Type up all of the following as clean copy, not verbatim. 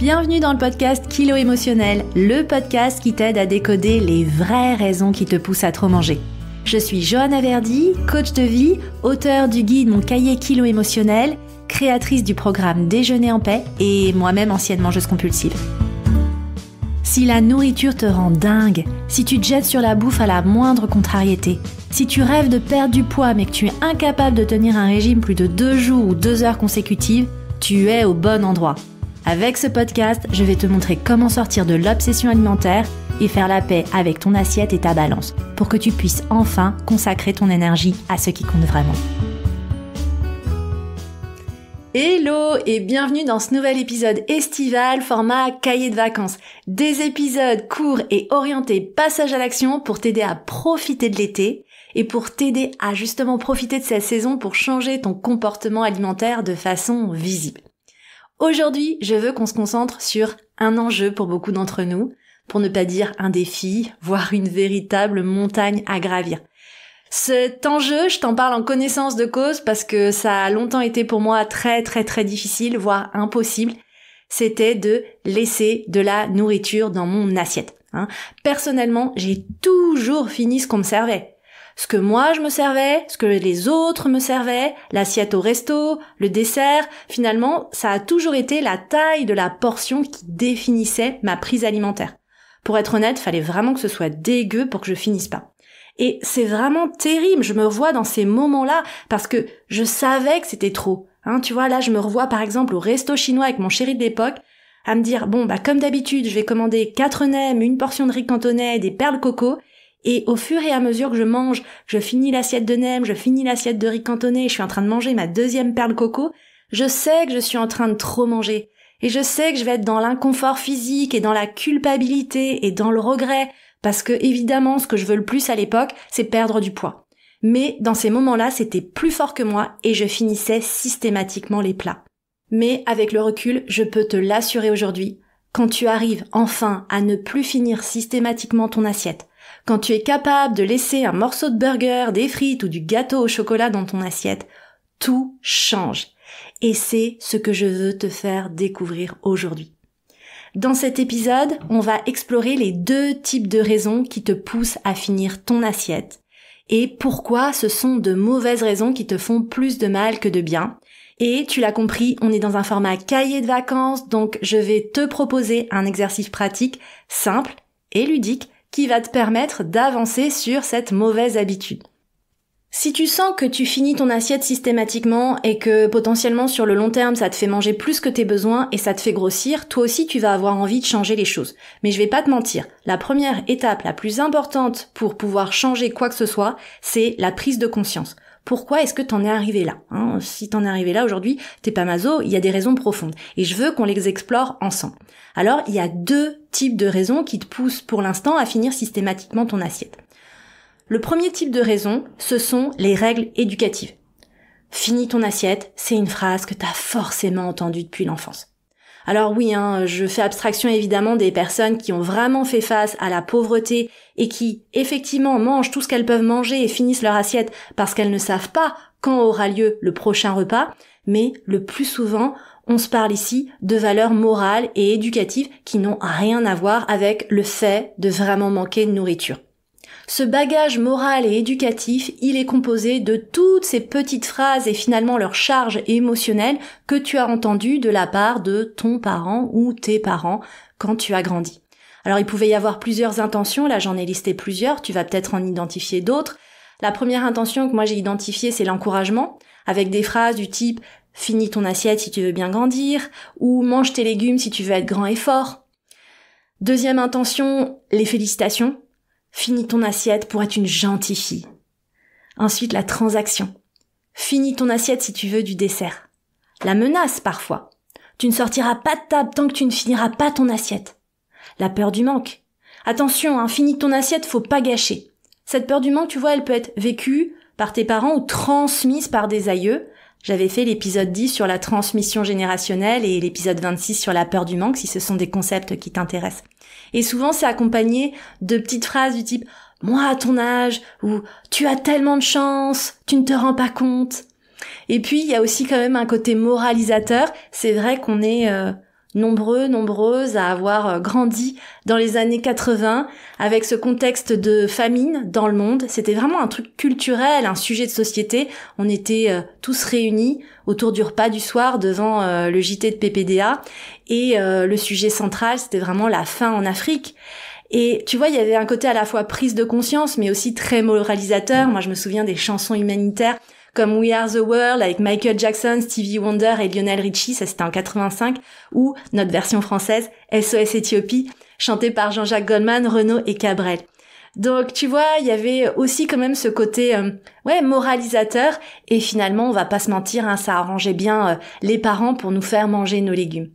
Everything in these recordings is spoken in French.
Bienvenue dans le podcast Kilo Émotionnel, le podcast qui t'aide à décoder les vraies raisons qui te poussent à trop manger. Je suis Johanna Verdi, coach de vie, auteure du guide Mon cahier Kilo Émotionnel, créatrice du programme Déjeuner en paix et moi-même ancienne mangeuse compulsive. Si la nourriture te rend dingue, si tu te jettes sur la bouffe à la moindre contrariété, si tu rêves de perdre du poids mais que tu es incapable de tenir un régime plus de 2 jours ou 2 heures consécutives, tu es au bon endroit. Avec ce podcast, je vais te montrer comment sortir de l'obsession alimentaire et faire la paix avec ton assiette et ta balance pour que tu puisses enfin consacrer ton énergie à ce qui compte vraiment. Hello et bienvenue dans ce nouvel épisode estival format cahier de vacances. Des épisodes courts et orientés passage à l'action pour t'aider à profiter de l'été et pour t'aider à justement profiter de cette saison pour changer ton comportement alimentaire de façon visible. Aujourd'hui, je veux qu'on se concentre sur un enjeu pour beaucoup d'entre nous, pour ne pas dire un défi, voire une véritable montagne à gravir. Cet enjeu, je t'en parle en connaissance de cause parce que ça a longtemps été pour moi très difficile, voire impossible. C'était de laisser de la nourriture dans mon assiette. Personnellement, j'ai toujours fini ce qu'on me servait. Ce que moi je me servais, ce que les autres me servaient, l'assiette au resto, le dessert, finalement, ça a toujours été la taille de la portion qui définissait ma prise alimentaire. Pour être honnête, fallait vraiment que ce soit dégueu pour que je finisse pas. Et c'est vraiment terrible, je me revois dans ces moments-là parce que je savais que c'était trop. Tu vois, là je me revois par exemple au resto chinois avec mon chéri de l'époque, à me dire, comme d'habitude, je vais commander 4 nems, une portion de riz cantonais, des perles coco. Et au fur et à mesure que je mange, je finis l'assiette de nems, je finis l'assiette de riz cantonais, je suis en train de manger ma 2e perle coco, je sais que je suis en train de trop manger. Et je sais que je vais être dans l'inconfort physique et dans la culpabilité et dans le regret, parce que évidemment, ce que je veux le plus à l'époque, c'est perdre du poids. Mais dans ces moments-là, c'était plus fort que moi et je finissais systématiquement les plats. Mais avec le recul, je peux te l'assurer aujourd'hui, quand tu arrives enfin à ne plus finir systématiquement ton assiette, quand tu es capable de laisser un morceau de burger, des frites ou du gâteau au chocolat dans ton assiette, tout change. Et c'est ce que je veux te faire découvrir aujourd'hui. Dans cet épisode, on va explorer les 2 types de raisons qui te poussent à finir ton assiette et pourquoi ce sont de mauvaises raisons qui te font plus de mal que de bien. Et tu l'as compris, on est dans un format cahier de vacances, donc je vais te proposer un exercice pratique, simple et ludique, qui va te permettre d'avancer sur cette mauvaise habitude. Si tu sens que tu finis ton assiette systématiquement et que potentiellement sur le long terme ça te fait manger plus que tes besoins et ça te fait grossir, toi aussi tu vas avoir envie de changer les choses. Mais je vais pas te mentir, la première étape la plus importante pour pouvoir changer quoi que ce soit, c'est la prise de conscience. Pourquoi est-ce que t'en es arrivé là ? Si t'en es arrivé là aujourd'hui, t'es pas maso, il y a des raisons profondes. Et je veux qu'on les explore ensemble. Alors, il y a 2 types de raisons qui te poussent pour l'instant à finir systématiquement ton assiette. Le premier type de raison, ce sont les règles éducatives. Finis ton assiette, c'est une phrase que t'as forcément entendue depuis l'enfance. Alors oui, je fais abstraction évidemment des personnes qui ont vraiment fait face à la pauvreté et qui, effectivement, mangent tout ce qu'elles peuvent manger et finissent leur assiette parce qu'elles ne savent pas quand aura lieu le prochain repas, mais le plus souvent, on se parle ici de valeurs morales et éducatives qui n'ont rien à voir avec le fait de vraiment manquer de nourriture. Ce bagage moral et éducatif, il est composé de toutes ces petites phrases et finalement leur charge émotionnelle que tu as entendues de la part de ton parent ou tes parents quand tu as grandi. Alors il pouvait y avoir plusieurs intentions, là j'en ai listé plusieurs, tu vas peut-être en identifier d'autres. La première intention que moi j'ai identifiée, c'est l'encouragement, avec des phrases du type « finis ton assiette si tu veux bien grandir » ou « mange tes légumes si tu veux être grand et fort ». Deuxième intention, les félicitations. Finis ton assiette pour être une gentille fille. Ensuite, la transaction. Finis ton assiette si tu veux du dessert. La menace, parfois. Tu ne sortiras pas de table tant que tu ne finiras pas ton assiette. La peur du manque. Attention, finis ton assiette, faut pas gâcher. Cette peur du manque, tu vois, elle peut être vécue par tes parents ou transmise par des aïeux. J'avais fait l'épisode 10 sur la transmission générationnelle et l'épisode 26 sur la peur du manque, si ce sont des concepts qui t'intéressent. Et souvent, c'est accompagné de petites phrases du type « moi à ton âge » ou « tu as tellement de chance, tu ne te rends pas compte ». Et puis, il y a aussi quand même un côté moralisateur. C'est vrai qu'on est nombreuses à avoir grandi dans les années 80 avec ce contexte de famine dans le monde. C'était vraiment un truc culturel, un sujet de société. On était tous réunis autour du repas du soir devant le JT de PPDA et le sujet central, c'était vraiment la faim en Afrique. Et tu vois, il y avait un côté à la fois prise de conscience mais aussi très moralisateur. Moi, je me souviens des chansons humanitaires comme We Are the World avec Michael Jackson, Stevie Wonder et Lionel Richie, ça c'était en 85, ou notre version française, SOS Éthiopie, chantée par Jean-Jacques Goldman, Renaud et Cabrel. Donc tu vois, il y avait aussi quand même ce côté moralisateur, et finalement, on va pas se mentir, ça arrangeait bien les parents pour nous faire manger nos légumes.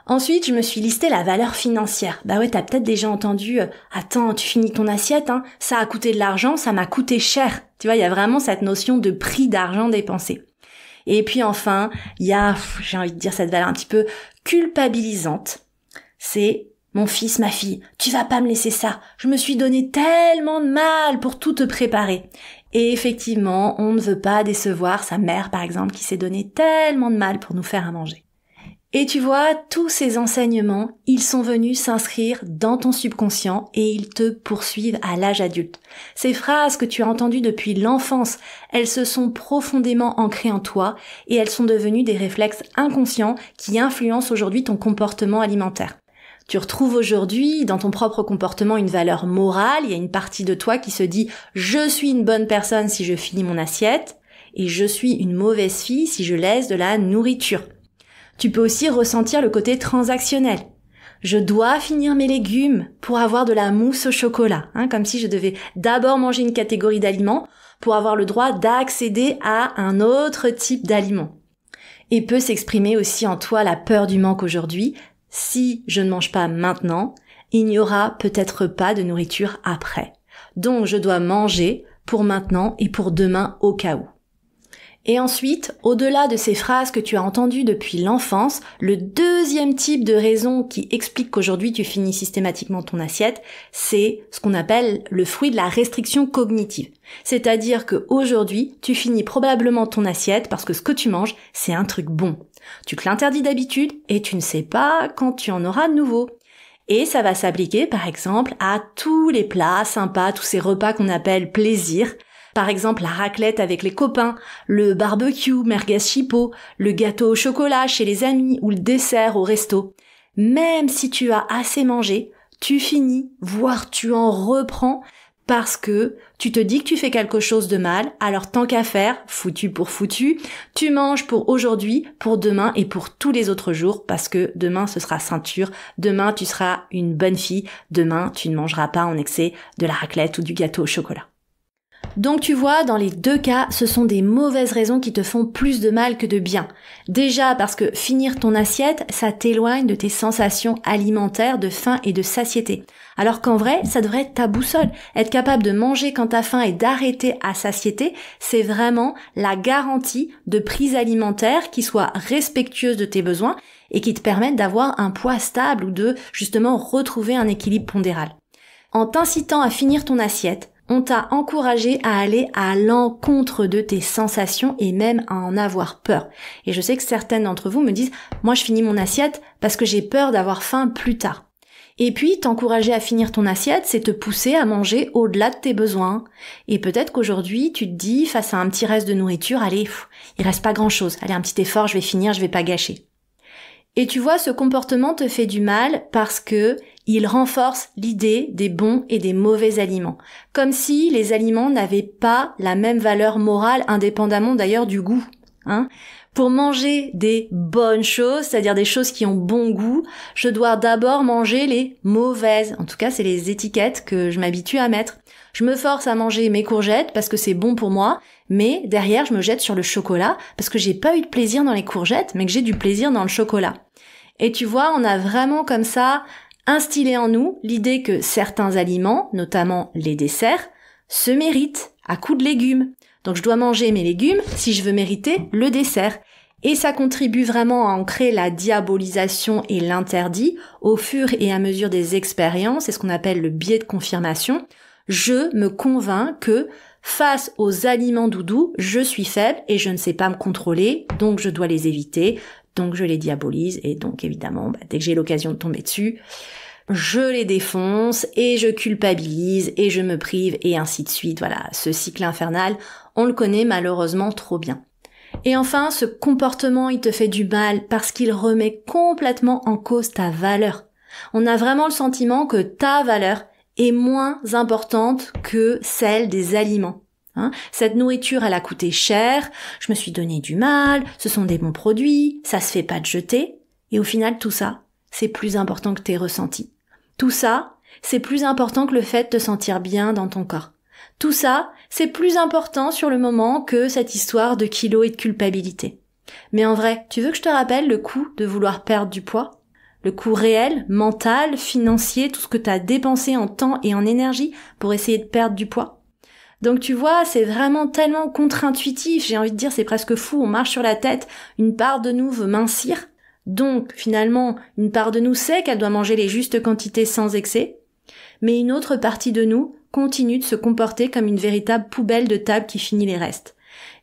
Ensuite, je me suis listé la valeur financière. Bah ouais, t'as peut-être déjà entendu attends, tu finis ton assiette, ça a coûté de l'argent, ça m'a coûté cher. Tu vois, il y a vraiment cette notion de prix d'argent dépensé. Et puis enfin, il y a, j'ai envie de dire cette valeur un petit peu culpabilisante. C'est mon fils, ma fille, tu vas pas me laisser ça. Je me suis donné tellement de mal pour tout te préparer. Et effectivement, on ne veut pas décevoir sa mère, par exemple, qui s'est donné tellement de mal pour nous faire à manger. Et tu vois, tous ces enseignements, ils sont venus s'inscrire dans ton subconscient et ils te poursuivent à l'âge adulte. Ces phrases que tu as entendues depuis l'enfance, elles se sont profondément ancrées en toi et elles sont devenues des réflexes inconscients qui influencent aujourd'hui ton comportement alimentaire. Tu retrouves aujourd'hui dans ton propre comportement une valeur morale, il y a une partie de toi qui se dit « je suis une bonne personne si je finis mon assiette » et « je suis une mauvaise fille si je laisse de la nourriture ». Tu peux aussi ressentir le côté transactionnel. Je dois finir mes légumes pour avoir de la mousse au chocolat, comme si je devais d'abord manger une catégorie d'aliments pour avoir le droit d'accéder à un autre type d'aliment. Et peut s'exprimer aussi en toi la peur du manque aujourd'hui. Si je ne mange pas maintenant, il n'y aura peut-être pas de nourriture après. Donc je dois manger pour maintenant et pour demain au cas où. Et ensuite, au-delà de ces phrases que tu as entendues depuis l'enfance, le deuxième type de raison qui explique qu'aujourd'hui tu finis systématiquement ton assiette, c'est ce qu'on appelle le fruit de la restriction cognitive. C'est-à-dire qu'aujourd'hui, tu finis probablement ton assiette parce que ce que tu manges, c'est un truc bon. Tu te l'interdis d'habitude et tu ne sais pas quand tu en auras de nouveau. Et ça va s'appliquer par exemple à tous les plats sympas, tous ces repas qu'on appelle plaisir. Par exemple, la raclette avec les copains, le barbecue, merguez chipot, le gâteau au chocolat chez les amis ou le dessert au resto. Même si tu as assez mangé, tu finis, voire tu en reprends parce que tu te dis que tu fais quelque chose de mal, alors tant qu'à faire, foutu pour foutu, tu manges pour aujourd'hui, pour demain et pour tous les autres jours parce que demain ce sera ceinture, demain tu seras une bonne fille, demain tu ne mangeras pas en excès de la raclette ou du gâteau au chocolat. Donc tu vois, dans les deux cas, ce sont des mauvaises raisons qui te font plus de mal que de bien. Déjà parce que finir ton assiette, ça t'éloigne de tes sensations alimentaires de faim et de satiété. Alors qu'en vrai, ça devrait être ta boussole. Être capable de manger quand t'as faim et d'arrêter à satiété, c'est vraiment la garantie de prise alimentaire qui soit respectueuse de tes besoins et qui te permette d'avoir un poids stable ou de justement retrouver un équilibre pondéral. En t'incitant à finir ton assiette, on t'a encouragé à aller à l'encontre de tes sensations et même à en avoir peur. Et je sais que certaines d'entre vous me disent « moi je finis mon assiette parce que j'ai peur d'avoir faim plus tard ». Et puis t'encourager à finir ton assiette, c'est te pousser à manger au-delà de tes besoins. Et peut-être qu'aujourd'hui tu te dis face à un petit reste de nourriture, allez, il reste pas grand-chose, allez un petit effort, je vais finir, je vais pas gâcher. Et tu vois, ce comportement te fait du mal parce que il renforce l'idée des bons et des mauvais aliments. Comme si les aliments n'avaient pas la même valeur morale, indépendamment d'ailleurs du goût. Pour manger des bonnes choses, c'est-à-dire des choses qui ont bon goût, je dois d'abord manger les mauvaises. En tout cas, c'est les étiquettes que je m'habitue à mettre. Je me force à manger mes courgettes parce que c'est bon pour moi, mais derrière, je me jette sur le chocolat parce que j'ai pas eu de plaisir dans les courgettes, mais que j'ai du plaisir dans le chocolat. Et tu vois, on a vraiment comme ça instillé en nous l'idée que certains aliments, notamment les desserts, se méritent à coups de légumes. Donc je dois manger mes légumes si je veux mériter le dessert. Et ça contribue vraiment à ancrer la diabolisation et l'interdit au fur et à mesure des expériences, c'est ce qu'on appelle le biais de confirmation. Je me convainc que face aux aliments doudous, je suis faible et je ne sais pas me contrôler, donc je dois les éviter. donc je les diabolise et donc évidemment, dès que j'ai l'occasion de tomber dessus, je les défonce et je culpabilise et je me prive et ainsi de suite. Voilà, ce cycle infernal, on le connaît malheureusement trop bien. Et enfin, ce comportement, il te fait du mal parce qu'il remet complètement en cause ta valeur. On a vraiment le sentiment que ta valeur est moins importante que celle des aliments. Cette nourriture, elle a coûté cher, je me suis donné du mal, ce sont des bons produits, ça se fait pas de jeter. Et au final, tout ça, c'est plus important que tes ressentis. Tout ça, c'est plus important que le fait de te sentir bien dans ton corps. Tout ça, c'est plus important sur le moment que cette histoire de kilos et de culpabilité. Mais en vrai, tu veux que je te rappelle le coût de vouloir perdre du poids ? Le coût réel, mental, financier, tout ce que tu as dépensé en temps et en énergie pour essayer de perdre du poids. Donc tu vois, c'est vraiment tellement contre-intuitif, j'ai envie de dire c'est presque fou, on marche sur la tête, une part de nous veut mincir, donc finalement une part de nous sait qu'elle doit manger les justes quantités sans excès, mais une autre partie de nous continue de se comporter comme une véritable poubelle de table qui finit les restes.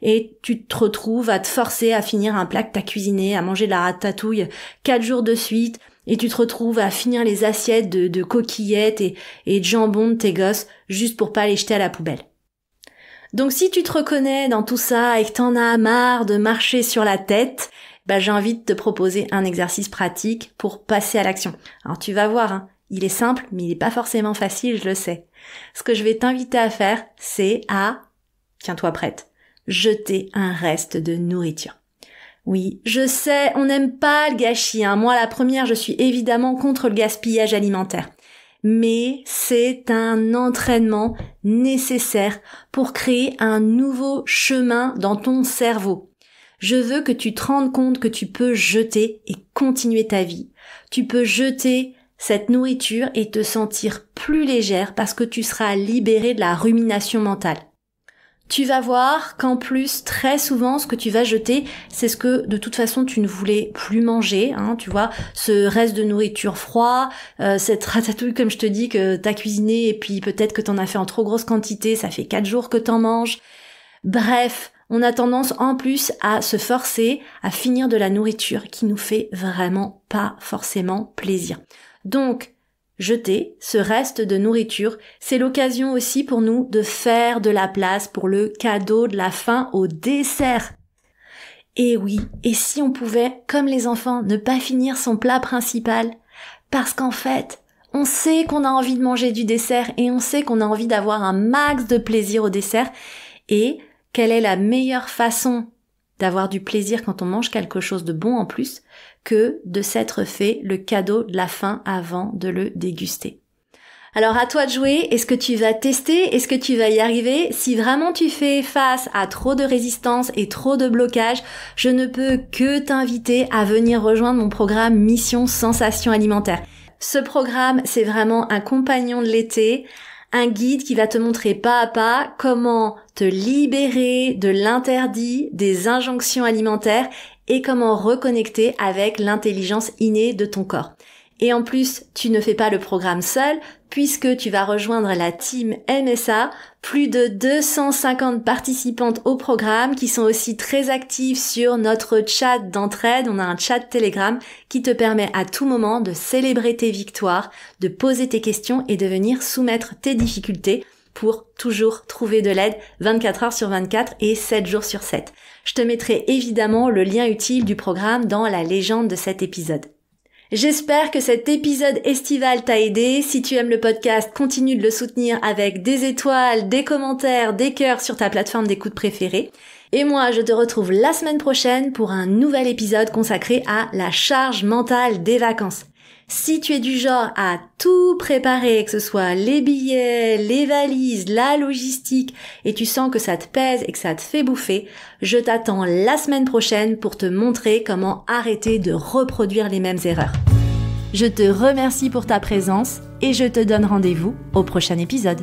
Et tu te retrouves à te forcer à finir un plat que t'as cuisiné, à manger de la ratatouille 4 jours de suite, et tu te retrouves à finir les assiettes de coquillettes et de jambon de tes gosses juste pour pas les jeter à la poubelle. Donc si tu te reconnais dans tout ça et que t'en as marre de marcher sur la tête, j'ai envie de te proposer un exercice pratique pour passer à l'action. Alors tu vas voir, il est simple, mais il est pas forcément facile, je le sais. Ce que je vais t'inviter à faire, c'est à, tiens-toi prête, jeter un reste de nourriture. Oui, je sais, on n'aime pas le gâchis. Moi, la première, je suis évidemment contre le gaspillage alimentaire. Mais c'est un entraînement nécessaire pour créer un nouveau chemin dans ton cerveau. Je veux que tu te rendes compte que tu peux jeter et continuer ta vie. Tu peux jeter cette nourriture et te sentir plus légère parce que tu seras libéré de la rumination mentale. Tu vas voir qu'en plus, très souvent, ce que tu vas jeter, c'est ce que, de toute façon, tu ne voulais plus manger, tu vois, ce reste de nourriture froid, cette ratatouille, comme je te dis, que t'as cuisiné, et puis peut-être que t'en as fait en trop grosse quantité, ça fait 4 jours que t'en manges. Bref, on a tendance, en plus, à se forcer à finir de la nourriture qui nous fait vraiment pas forcément plaisir. Donc, jeter ce reste de nourriture, c'est l'occasion aussi pour nous de faire de la place pour le cadeau de la fin au dessert. Et oui, et si on pouvait, comme les enfants, ne pas finir son plat principal? Parce qu'en fait, on sait qu'on a envie de manger du dessert et on sait qu'on a envie d'avoir un max de plaisir au dessert. Et quelle est la meilleure façon d'avoir du plaisir quand on mange quelque chose de bon en plus que de s'être fait le cadeau de la faim avant de le déguster. Alors à toi de jouer, est-ce que tu vas tester? Est-ce que tu vas y arriver? Si vraiment tu fais face à trop de résistance et trop de blocage, je ne peux que t'inviter à venir rejoindre mon programme Mission Sensation Alimentaire. Ce programme, c'est vraiment un compagnon de l'été, un guide qui va te montrer pas à pas comment te libérer de l'interdit, des injonctions alimentaires et comment reconnecter avec l'intelligence innée de ton corps. Et en plus, tu ne fais pas le programme seul, puisque tu vas rejoindre la team MSA, plus de 250 participantes au programme qui sont aussi très actives sur notre chat d'entraide. On a un chat Telegram qui te permet à tout moment de célébrer tes victoires, de poser tes questions et de venir soumettre tes difficultés pour toujours trouver de l'aide 24 heures sur 24 et 7 jours sur 7. Je te mettrai évidemment le lien utile du programme dans la légende de cet épisode. J'espère que cet épisode estival t'a aidé. Si tu aimes le podcast, continue de le soutenir avec des étoiles, des commentaires, des cœurs sur ta plateforme d'écoute préférée. Et moi, je te retrouve la semaine prochaine pour un nouvel épisode consacré à la charge mentale des vacances. Si tu es du genre à tout préparer, que ce soit les billets, les valises, la logistique, et tu sens que ça te pèse et que ça te fait bouffer, je t'attends la semaine prochaine pour te montrer comment arrêter de reproduire les mêmes erreurs. Je te remercie pour ta présence et je te donne rendez-vous au prochain épisode.